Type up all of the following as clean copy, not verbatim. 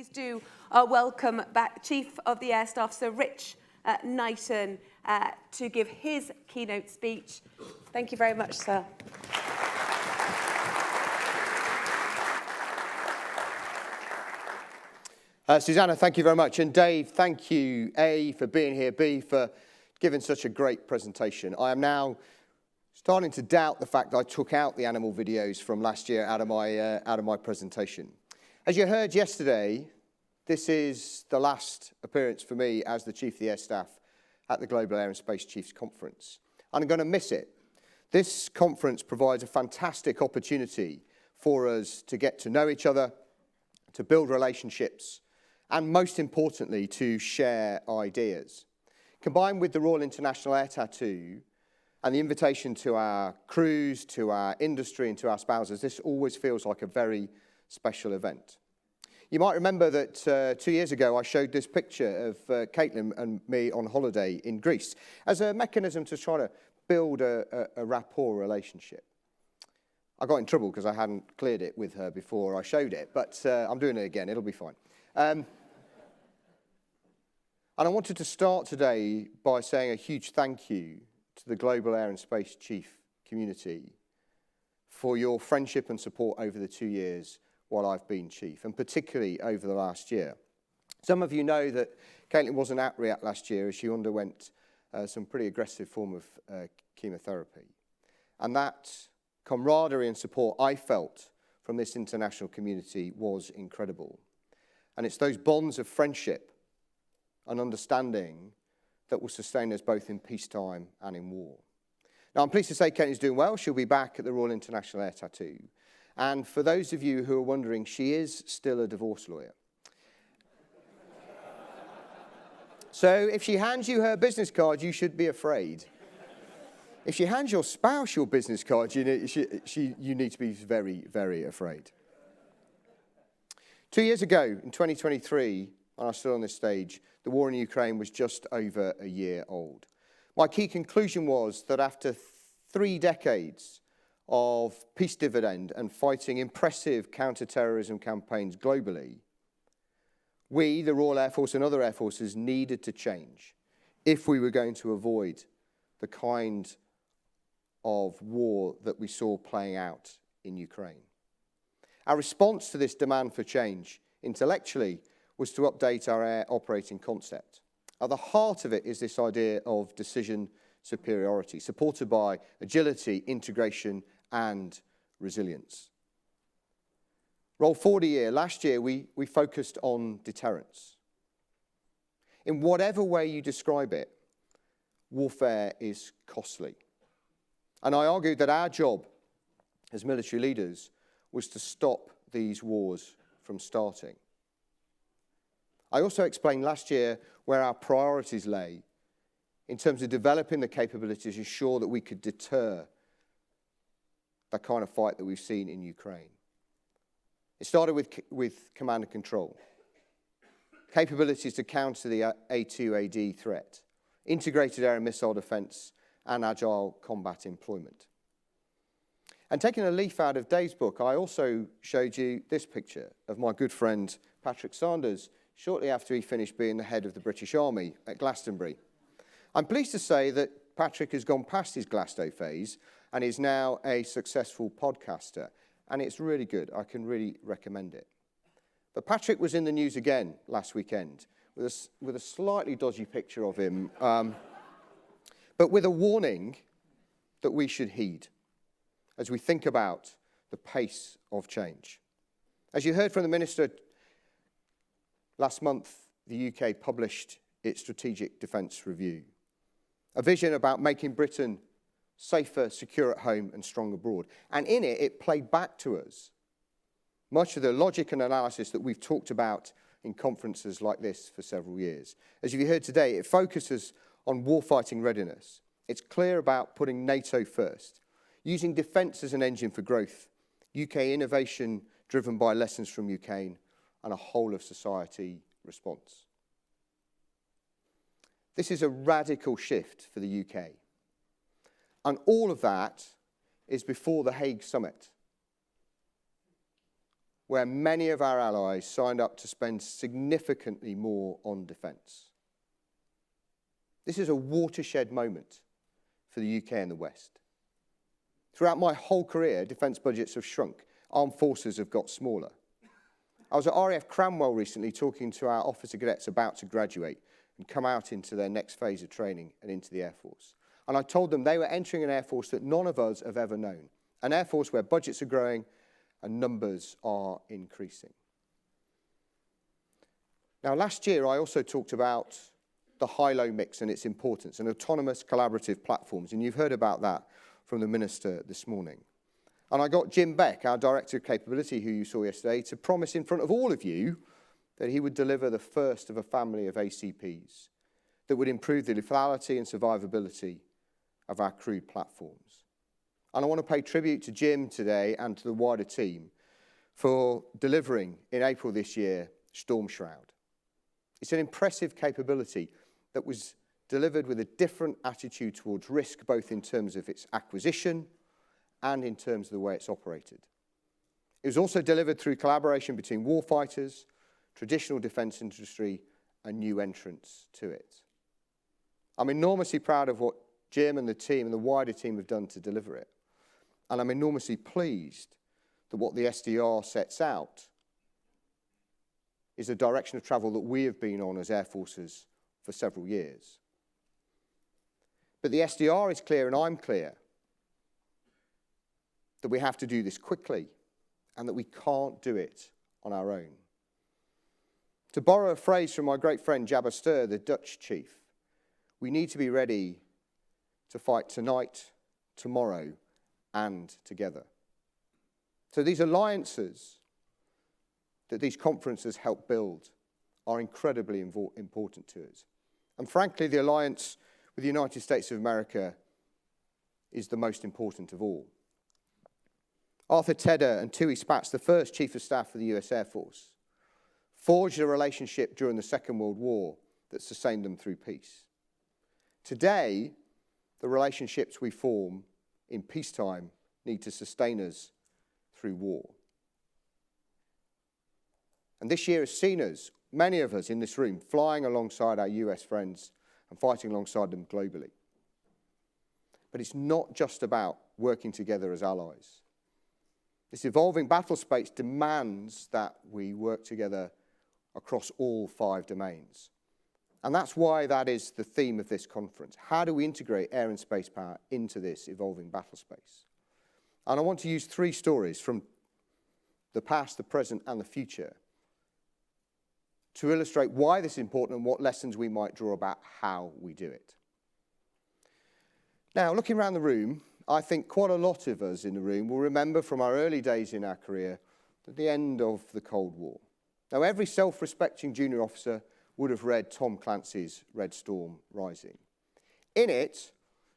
please do welcome back Chief of the Air Staff, Sir Knighton, to give his keynote speech. Thank you very much, sir. Susanna, thank you very much. And Dave, thank you, A, for being here, B, for giving such a great presentation. I am now starting to doubt the fact that I took out the animal videos from last year out of my presentation. As you heard yesterday, this is the last appearance for me as the Chief of the Air Staff at the Global Air and Space Chiefs Conference. And I'm going to miss it. This conference provides a fantastic opportunity for us to get to know each other, to build relationships, and most importantly, to share ideas. Combined with the Royal International Air Tattoo and the invitation to our crews, to our industry, and to our spouses, this always feels like a very special event. You might remember that 2 years ago I showed this picture of Caitlin and me on holiday in Greece as a mechanism to try to build a rapport relationship. I got in trouble because I hadn't cleared it with her before I showed it, but I'm doing it again, it'll be fine. And I wanted to start today by saying a huge thank you to the Global Air and Space Chief community for your friendship and support over the 2 years while I've been Chief, and particularly over the last year. Some of you know that Caitlin wasn't at RIAT last year as she underwent some pretty aggressive form of chemotherapy. And that camaraderie and support I felt from this international community was incredible. And it's those bonds of friendship and understanding that will sustain us both in peacetime and in war. Now, I'm pleased to say Caitlin's doing well. She'll be back at the Royal International Air Tattoo. And for those of you who are wondering, she is still a divorce lawyer. So if she hands you her business card, you should be afraid. If she hands your spouse your business card, you need to be very, very afraid. 2 years ago, in 2023, when I stood on this stage, the war in Ukraine was just over a year old. My key conclusion was that after 3 decades of peace dividend and fighting impressive counter-terrorism campaigns globally, we, the Royal Air Force and other air forces, needed to change if we were going to avoid the kind of war that we saw playing out in Ukraine. Our response to this demand for change, intellectually, was to update our air operating concept. At the heart of it is this idea of decision superiority, supported by agility, integration, and resilience. Roll forward a year. Last year, we focused on deterrence. In whatever way you describe it, warfare is costly. And I argued that our job as military leaders was to stop these wars from starting. I also explained last year where our priorities lay in terms of developing the capabilities to ensure that we could deter the kind of fight that we've seen in Ukraine. It started with command and control, capabilities to counter the A2AD threat, integrated air and missile defense, and agile combat employment. And taking a leaf out of Dave's book, I also showed you this picture of my good friend Patrick Sanders shortly after he finished being the head of the British Army at Glastonbury. I'm pleased to say that Patrick has gone past his Glasto phase and is now a successful podcaster. And it's really good. I can really recommend it. But Patrick was in the news again last weekend with a slightly dodgy picture of him, but with a warning that we should heed as we think about the pace of change. As you heard from the Minister, last month the UK published its Strategic Defence Review, a vision about making Britain safer, secure at home, and strong abroad. And in it, it played back to us much of the logic and analysis that we've talked about in conferences like this for several years. As you heard today, it focuses on warfighting readiness. It's clear about putting NATO first, using defence as an engine for growth, UK innovation driven by lessons from Ukraine, and a whole-of-society response. This is a radical shift for the UK. And all of that is before the Hague Summit. where many of our allies signed up to spend significantly more on defence. This is a watershed moment for the UK and the West. Throughout my whole career, defence budgets have shrunk. Armed forces have got smaller. I was at RAF Cranwell recently talking to our officer cadets about to graduate and come out into their next phase of training and into the Air Force. And I told them they were entering an Air Force that none of us have ever known. An Air Force where budgets are growing and numbers are increasing. Now, last year, I also talked about the high-low mix and its importance and autonomous collaborative platforms. And you've heard about that from the Minister this morning. And I got Jim Beck, our Director of Capability, who you saw yesterday, to promise in front of all of you that he would deliver the first of a family of ACPs that would improve the lethality and survivability of our crewed platforms. And I want to pay tribute to Jim today and to the wider team for delivering in April this year Storm Shroud. It's an impressive capability that was delivered with a different attitude towards risk, both in terms of its acquisition and in terms of the way it's operated. It was also delivered through collaboration between warfighters, traditional defence industry, and new entrants to it. I'm enormously proud of what Jim and the team and the wider team have done to deliver it. And I'm enormously pleased that what the SDR sets out is a direction of travel that we have been on as Air Forces for several years. But the SDR is clear, and I'm clear, that we have to do this quickly and that we can't do it on our own. To borrow a phrase from my great friend Jabba Stur, the Dutch chief, we need to be ready to fight tonight, tomorrow, and together. So these alliances that these conferences help build are incredibly important to us. And frankly, the alliance with the United States of America is the most important of all. Arthur Tedder and Tui Spatz, the first Chief of Staff for the US Air Force, forged a relationship during the Second World War that sustained them through peace. Today, the relationships we form in peacetime need to sustain us through war. And this year has seen us, many of us in this room, flying alongside our US friends and fighting alongside them globally. But it's not just about working together as allies. This evolving battle space demands that we work together across all 5 domains. And that's why that is the theme of this conference. How do we integrate air and space power into this evolving battle space? And I want to use 3 stories from the past, the present, and the future to illustrate why this is important and what lessons we might draw about how we do it. Now, looking around the room, I think quite a lot of us in the room will remember from our early days in our career the end of the Cold War. Now, every self-respecting junior officer would have read Tom Clancy's Red Storm Rising. In it,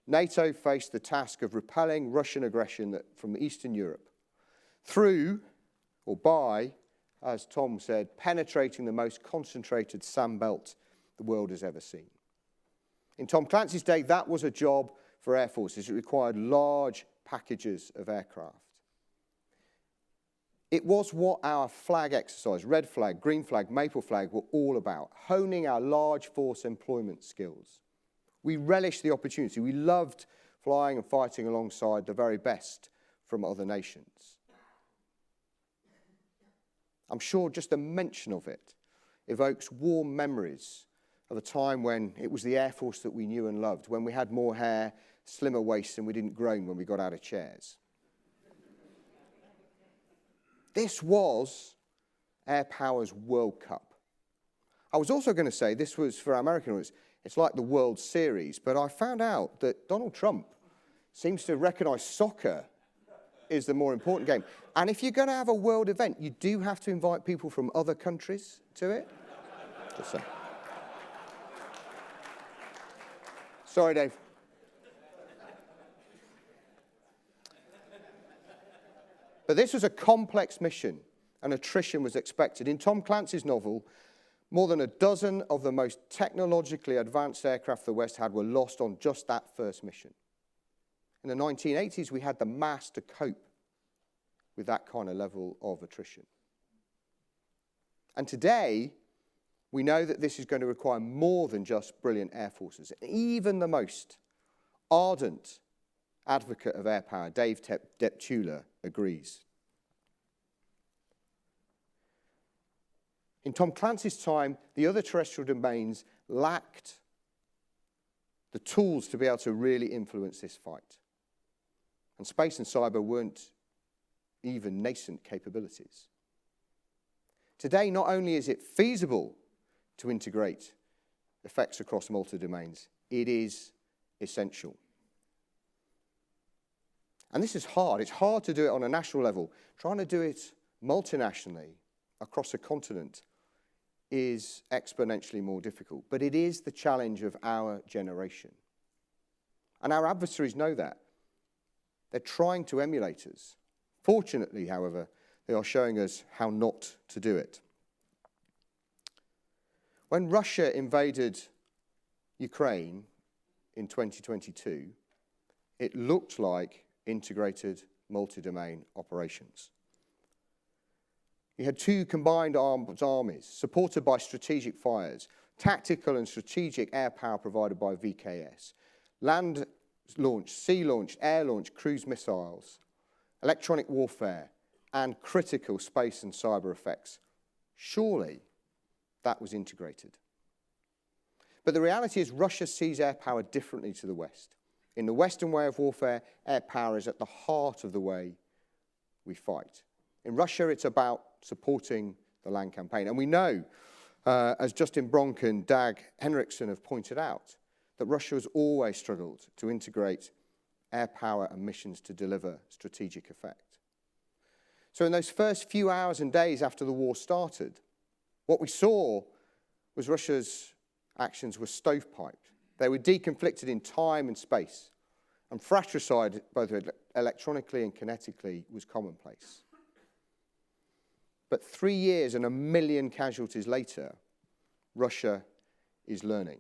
NATO faced the task of repelling Russian aggression from Eastern Europe through, or by, as Tom said, penetrating the most concentrated sand belt the world has ever seen. In Tom Clancy's day, that was a job for air forces. It required large packages of aircraft. It was what our flag exercise, red flag, green flag, maple flag, were all about, honing our large force employment skills. We relished the opportunity. We loved flying and fighting alongside the very best from other nations. I'm sure just the mention of it evokes warm memories of a time when it was the Air Force that we knew and loved, when we had more hair, slimmer waists, and we didn't groan when we got out of chairs. This was Air Power's World Cup. I was also going to say this was, for our American audience, it's like the World Series, but I found out that Donald Trump seems to recognize soccer is the more important game. And if you're going to have a world event, you do have to invite people from other countries to it. Just saying. Sorry, Dave. But this was a complex mission, and attrition was expected. In Tom Clancy's novel, more than a dozen of the most technologically advanced aircraft the West had were lost on just that first mission. In the 1980s, we had the mass to cope with that kind of level of attrition. And today, we know that this is going to require more than just brilliant air forces. Even the most ardent advocate of air power, Dave Deptula, agrees. In Tom Clancy's time, the other terrestrial domains lacked the tools to be able to really influence this fight. And space and cyber weren't even nascent capabilities. Today, not only is it feasible to integrate effects across multi-domains, it is essential. And this is hard. It's hard to do it on a national level. Trying to do it multinationally across a continent is exponentially more difficult. But it is the challenge of our generation. And our adversaries know that. They're trying to emulate us. Fortunately, however, they are showing us how not to do it. When Russia invaded Ukraine in 2022, it looked like integrated multi-domain operations. You had two combined armed armies supported by strategic fires, tactical and strategic air power provided by VKS, land launched, sea launched, air launched cruise missiles, electronic warfare, and critical space and cyber effects. Surely that was integrated. But the reality is Russia sees air power differently to the West. In the Western way of warfare, air power is at the heart of the way we fight. In Russia, it's about supporting the land campaign. And we know, as Justin Bronk and Dag Henriksson have pointed out, that Russia has always struggled to integrate air power and missions to deliver strategic effect. So in those first few hours and days after the war started, what we saw was Russia's actions were stovepiped. They were deconflicted in time and space, and fratricide, both electronically and kinetically, was commonplace. But 3 years and 1 million casualties later, Russia is learning.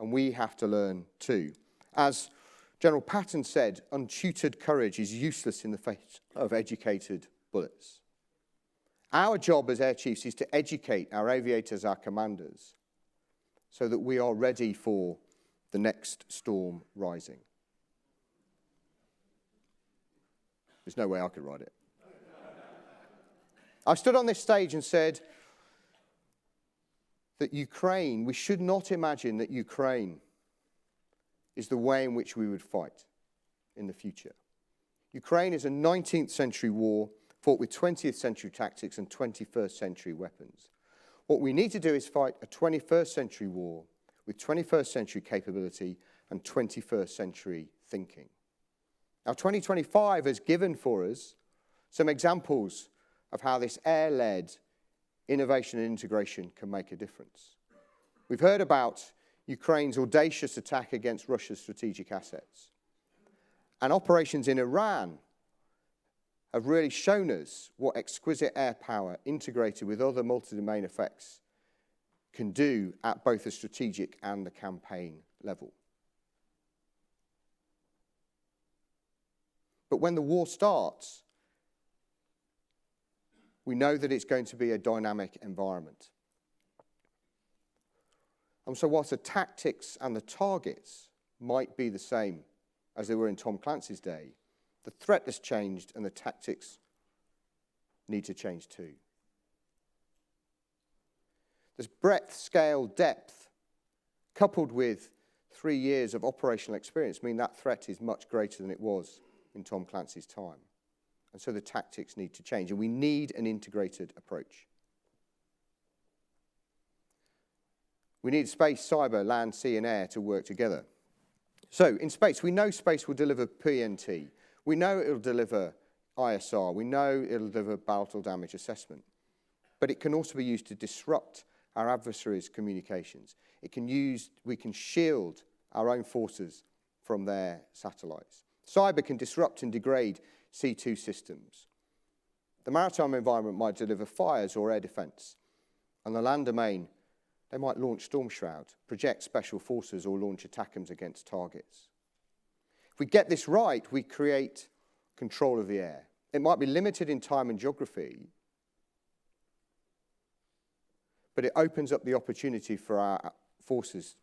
And we have to learn too. As General Patton said, untutored courage is useless in the face of educated bullets. Our job as air chiefs is to educate our aviators, our commanders, so that we are ready for the next storm rising. There's no way I could write it. I stood on this stage and said that Ukraine, we should not imagine that Ukraine is the way in which we would fight in the future. Ukraine is a 19th century war fought with 20th century tactics and 21st century weapons. What we need to do is fight a 21st century war with 21st century capability and 21st century thinking. Now, 2025 has given for us some examples of how this air-led innovation and integration can make a difference. We've heard about Ukraine's audacious attack against Russia's strategic assets. And operations in Iran have really shown us what exquisite air power integrated with other multi-domain effects can do at both the strategic and the campaign level. But when the war starts, we know that it's going to be a dynamic environment. And so whilst the tactics and the targets might be the same as they were in Tom Clancy's day, the threat has changed and the tactics need to change too. This breadth, scale, depth, coupled with 3 years of operational experience, mean that threat is much greater than it was in Tom Clancy's time. And so the tactics need to change, and we need an integrated approach. We need space, cyber, land, sea, and air to work together. So in space, we know space will deliver PNT. We know it will deliver ISR. We know it will deliver battle damage assessment. But it can also be used to disrupt our adversaries' communications. We can shield our own forces from their satellites. Cyber can disrupt and degrade C2 systems. The maritime environment might deliver fires or air defense. And the land domain, they might launch Storm Shroud, project special forces, or launch ATACMS against targets. If we get this right, we create control of the air. It might be limited in time and geography, but it opens up the opportunity for our forces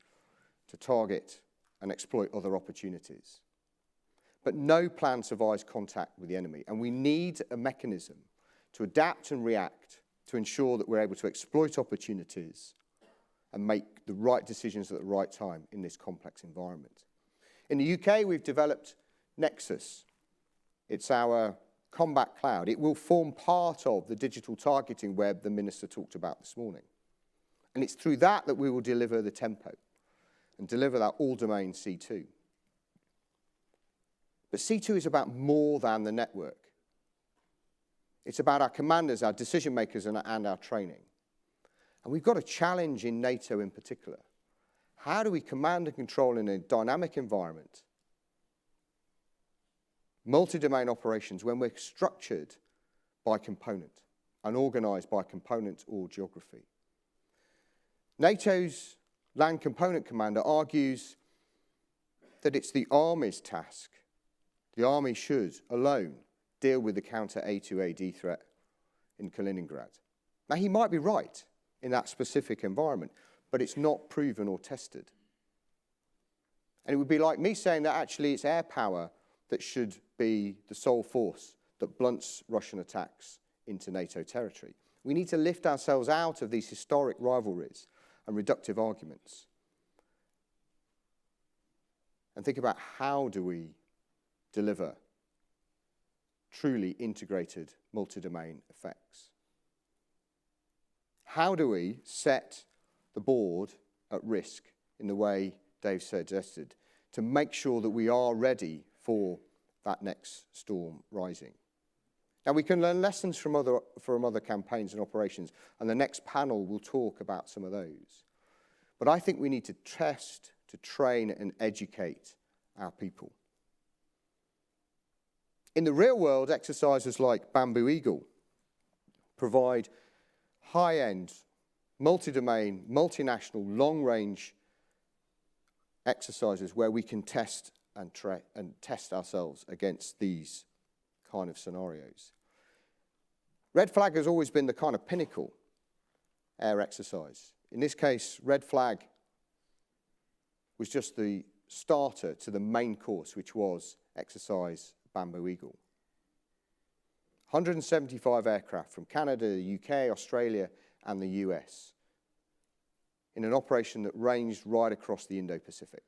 to target and exploit other opportunities. But no plan survives contact with the enemy, and we need a mechanism to adapt and react to ensure that we're able to exploit opportunities and make the right decisions at the right time in this complex environment. In the UK, we've developed Nexus. It's our combat cloud. It will form part of the digital targeting web the Minister talked about this morning. And it's through that that we will deliver the tempo and deliver that all-domain C2. But C2 is about more than the network. It's about our commanders, our decision makers, and our training. And we've got a challenge in NATO in particular. How do we command and control in a dynamic environment multi-domain operations when we're structured by component and organized by component or geography? NATO's Land Component Commander argues that it's the Army's task. The Army should, alone, deal with the counter A2AD threat in Kaliningrad. Now, he might be right in that specific environment, but it's not proven or tested. And it would be like me saying that actually it's air power that should be the sole force that blunts Russian attacks into NATO territory. We need to lift ourselves out of these historic rivalries and reductive arguments and think about how do we deliver truly integrated multi-domain effects. How do we set the board at risk in the way Dave suggested to make sure that we are ready for that next storm rising? Now, we can learn lessons from other campaigns and operations, and the next panel will talk about some of those. But I think we need to test, to train, and educate our people. In the real world, exercises like Bamboo Eagle provide high-end, multi-domain, multinational, long-range exercises where we can test and test ourselves against these kind of scenarios. Red Flag has always been the kind of pinnacle air exercise. In this case, Red Flag was just the starter to the main course, which was exercise Bamboo Eagle. 175 aircraft from Canada, the UK, Australia, and the US in an operation that ranged right across the Indo-Pacific.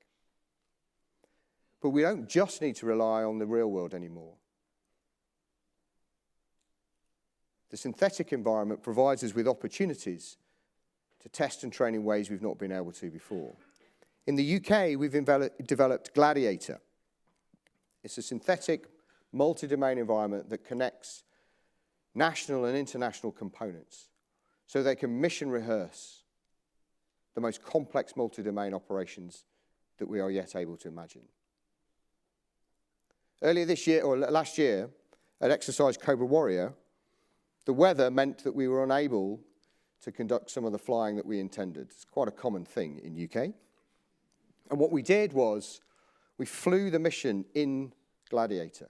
But we don't just need to rely on the real world anymore. The synthetic environment provides us with opportunities to test and train in ways we've not been able to before. In the UK, we've developed Gladiator. It's a synthetic, multi-domain environment that connects national and international components so they can mission rehearse the most complex multi-domain operations that we are yet able to imagine. Earlier this year, or last year, at Exercise Cobra Warrior, the weather meant that we were unable to conduct some of the flying that we intended. It's quite a common thing in UK. And what we did was we flew the mission in Gladiator.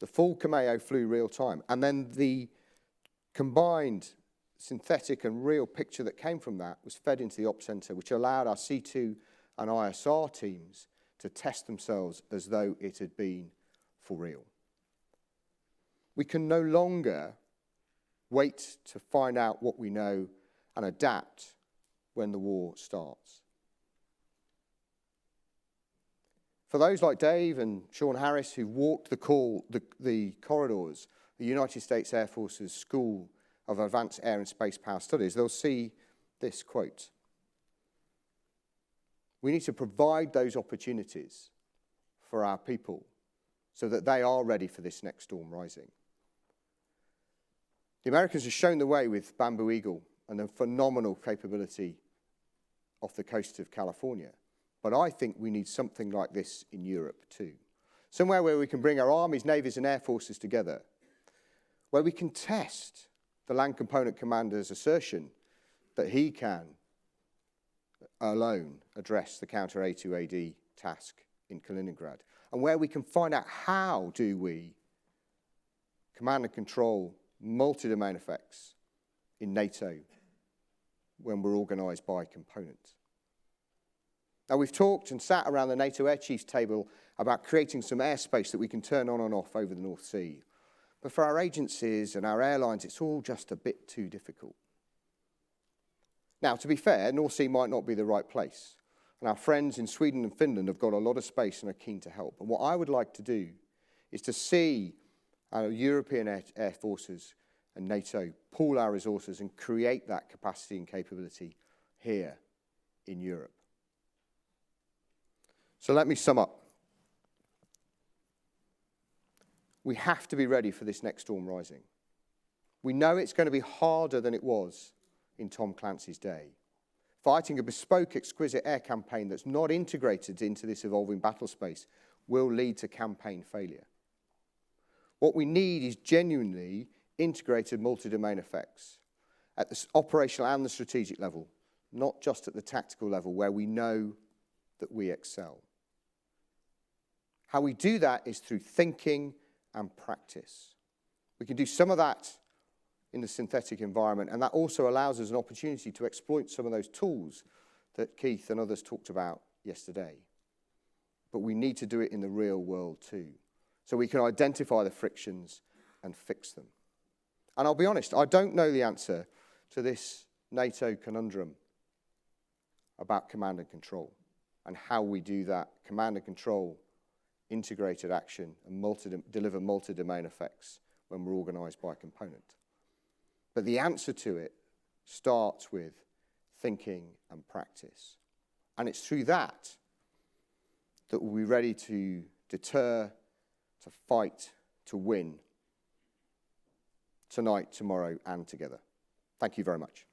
The full Cameo flew real time. And then the combined synthetic and real picture that came from that was fed into the Ops Center, which allowed our C2 and ISR teams to test themselves as though it had been for real. We can no longer wait to find out what we know and adapt when the war starts. For those like Dave and Sean Harris who walked the corridors, the United States Air Force's School of Advanced Air and Space Power Studies, they'll see this quote. We need to provide those opportunities for our people so that they are ready for this next storm rising. The Americans have shown the way with Bamboo Eagle and a phenomenal capability off the coast of California. But I think we need something like this in Europe too. Somewhere where we can bring our armies, navies, and air forces together, where we can test the Land Component Commander's assertion that he can alone address the counter A2AD task in Kaliningrad, and where we can find out how do we command and control multi-domain effects in NATO when we're organised by component. Now, we've talked and sat around the NATO Air Chiefs table about creating some airspace that we can turn on and off over the North Sea. But for our agencies and our airlines, it's all just a bit too difficult. Now, to be fair, North Sea might not be the right place. And our friends in Sweden and Finland have got a lot of space and are keen to help. And what I would like to do is to see our European air forces and NATO pool our resources and create that capacity and capability here in Europe. So let me sum up. We have to be ready for this next storm rising. We know it's going to be harder than it was in Tom Clancy's day. Fighting a bespoke, exquisite air campaign that's not integrated into this evolving battle space will lead to campaign failure. What we need is genuinely integrated multi-domain effects at the operational and the strategic level, not just at the tactical level where we know that we excel. How we do that is through thinking and practice. We can do some of that in the synthetic environment, and that also allows us an opportunity to exploit some of those tools that Keith and others talked about yesterday. But we need to do it in the real world too, so we can identify the frictions and fix them. And I'll be honest, I don't know the answer to this NATO conundrum about command and control and how we do that command and control, integrated action, and deliver multi-domain effects when we're organised by component. But the answer to it starts with thinking and practice. And it's through that that we'll be ready to deter, to fight, to win tonight, tomorrow, and together. Thank you very much.